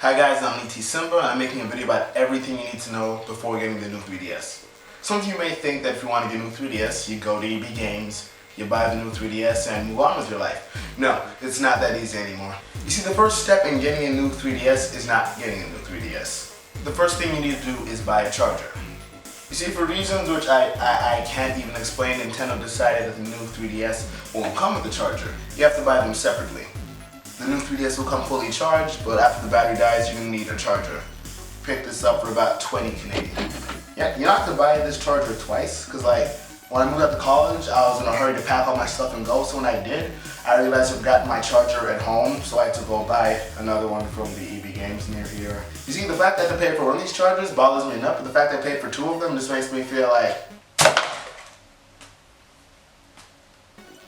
Hi guys, I'm LeeTSimba and I'm making a video about everything you need to know before getting the new 3DS. Some of you may think that if you want to get a new 3DS, you go to EB Games, you buy the new 3DS and move on with your life. No, it's not that easy anymore. You see, the first step in getting a new 3DS is not getting a new 3DS. The first thing you need to do is buy a charger. You see, for reasons which I can't even explain, Nintendo decided that the new 3DS won't come with a charger. You have to buy them separately. The new 3DS will come fully charged, but after the battery dies, you're going to need a charger. Pick this up for about 20 Canadian. Yeah, you don't have to buy this charger twice, because when I moved out to college, I was in a hurry to pack all my stuff and go, so when I did, I realized I've got my charger at home, so I had to go buy another one from the EB Games near here. You see, the fact that I had to pay for one of these chargers bothers me enough, but the fact that I paid for two of them just makes me feel like,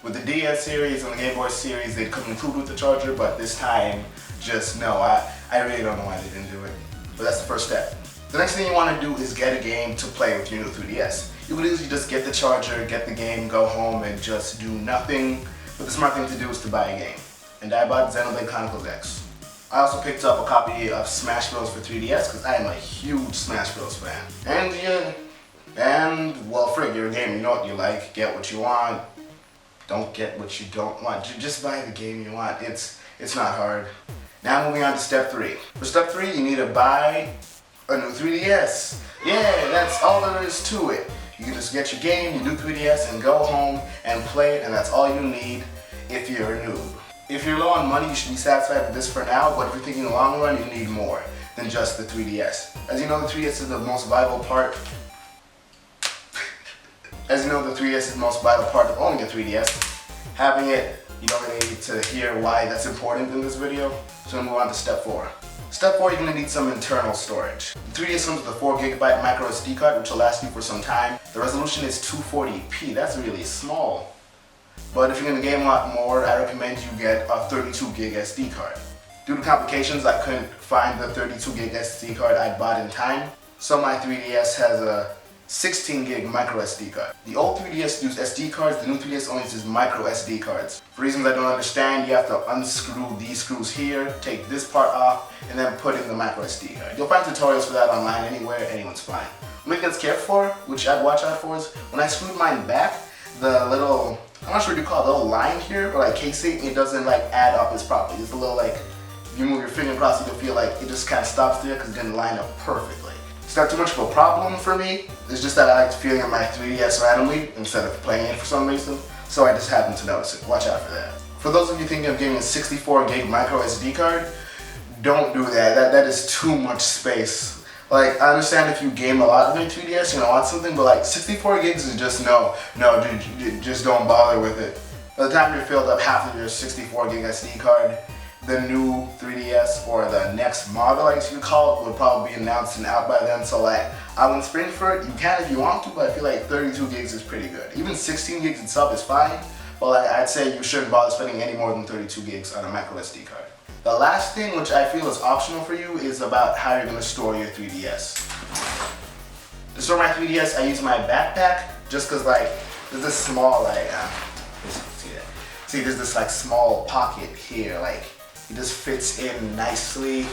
with the DS series and the Game Boy series, they couldn't include with the charger, but this time, just no. I really don't know why they didn't do it. But that's the first step. The next thing you want to do is get a game to play with your new 3DS. You could easily just get the charger, get the game, go home, and just do nothing. But the smart thing to do is to buy a game. And I bought Xenoblade Chronicles X. I also picked up a copy of Smash Bros. For 3DS because I am a huge Smash Bros. Fan. Well, frig, you're a gamer, you know what you like, get what you want. Don't get what you don't want. Just buy the game you want. It's not hard. Now moving on to step 3. For step 3, you need to buy a new 3DS. Yeah, that's all there is to it. You can just get your game, your new 3DS, and go home and play it, and that's all you need if you're a noob. If you're low on money, you should be satisfied with this for now, but if you're thinking in the long run, you need more than just the 3DS. As you know, the 3DS is the most vital part. As you know, the 3DS is the most vital part of owning a 3DS. Having it, you don't really need to hear why that's important in this video, so I'm going to move on to step 4. Step 4, you're going to need some internal storage. The 3DS comes with a 4GB micro SD card, which will last you for some time. The resolution is 240p, that's really small. But if you're going to game a lot more, I recommend you get a 32GB SD card. Due to complications, I couldn't find the 32GB SD card I bought in time, so my 3DS has a 16GB micro SD card. The old 3DS used SD cards, the new 3DS only uses micro SD cards. For reasons I don't understand, you have to unscrew these screws here, take this part off, and then put in the micro SD card. You'll find tutorials for that online anywhere, anyone's fine. One thing that's careful for, which I'd watch out for, is when I screwed mine back, the little, I'm not sure what you call it, the little line here, or casing, it doesn't add up as properly. It's a little if you move your finger across it, you'll feel like it just kind of stops there because it didn't line up perfectly. It's not too much of a problem for me. It's just that I like feeling my 3DS randomly instead of playing it for some reason. So I just happened to notice it. Watch out for that. For those of you thinking of getting a 64GB micro SD card, don't do that. That is too much space. I understand if you game a lot on your 3DS, you want something, but 64 gigs is just no, dude, just don't bother with it. By the time you're filled up half of your 64GB SD card, the new 3DS or the next model, I guess you could call it, will probably be announced and out by then. So I wouldn't sprint for it. You can if you want to, but I feel like 32 gigs is pretty good. Even 16 gigs itself is fine, but I'd say you shouldn't bother spending any more than 32 gigs on a micro SD card. The last thing, which I feel is optional for you, is about how you're going to store your 3DS. To store my 3DS, I use my backpack just because there's this small see there's this small pocket here, it just fits in nicely,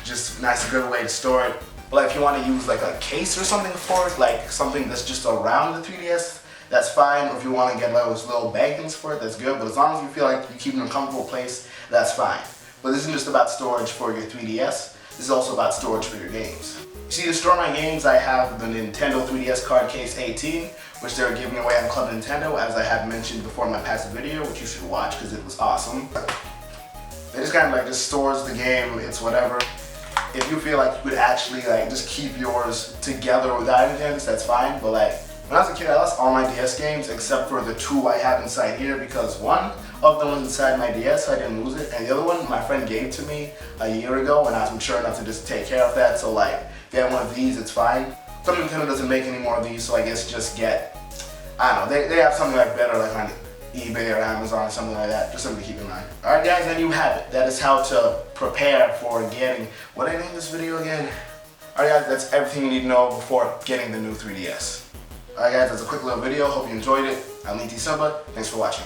just nice, good way to store it. But if you want to use a case or something for it, something that's just around the 3DS, that's fine. Or if you want to get those little bag things for it, that's good. But as long as you feel like you keep it in a comfortable place, that's fine. But this isn't just about storage for your 3DS, this is also about storage for your games. You see, to store my games, I have the Nintendo 3DS card case 18, which they're giving away on Club Nintendo, as I have mentioned before in my past video, which you should watch because it was awesome. It just kind of just stores the game, it's whatever. If you feel like you could actually just keep yours together without anything, that's fine. But when I was a kid, I lost all my DS games except for the 2 I have inside here because one of them was inside my DS, so I didn't lose it, and the other one my friend gave to me a year ago, and I was mature enough to just take care of that. So if you have one of these, it's fine. Some Nintendo doesn't make any more of these, so I guess just get, I don't know, they have something better on eBay or Amazon or something like that, just something to keep in mind. Alright guys, then you have it. That is how to prepare for getting, what did I name this video again? Alright guys, that's everything you need to know before getting the new 3DS. Alright guys, that's a quick little video. Hope you enjoyed it. I'm LeeTSimba. Thanks for watching.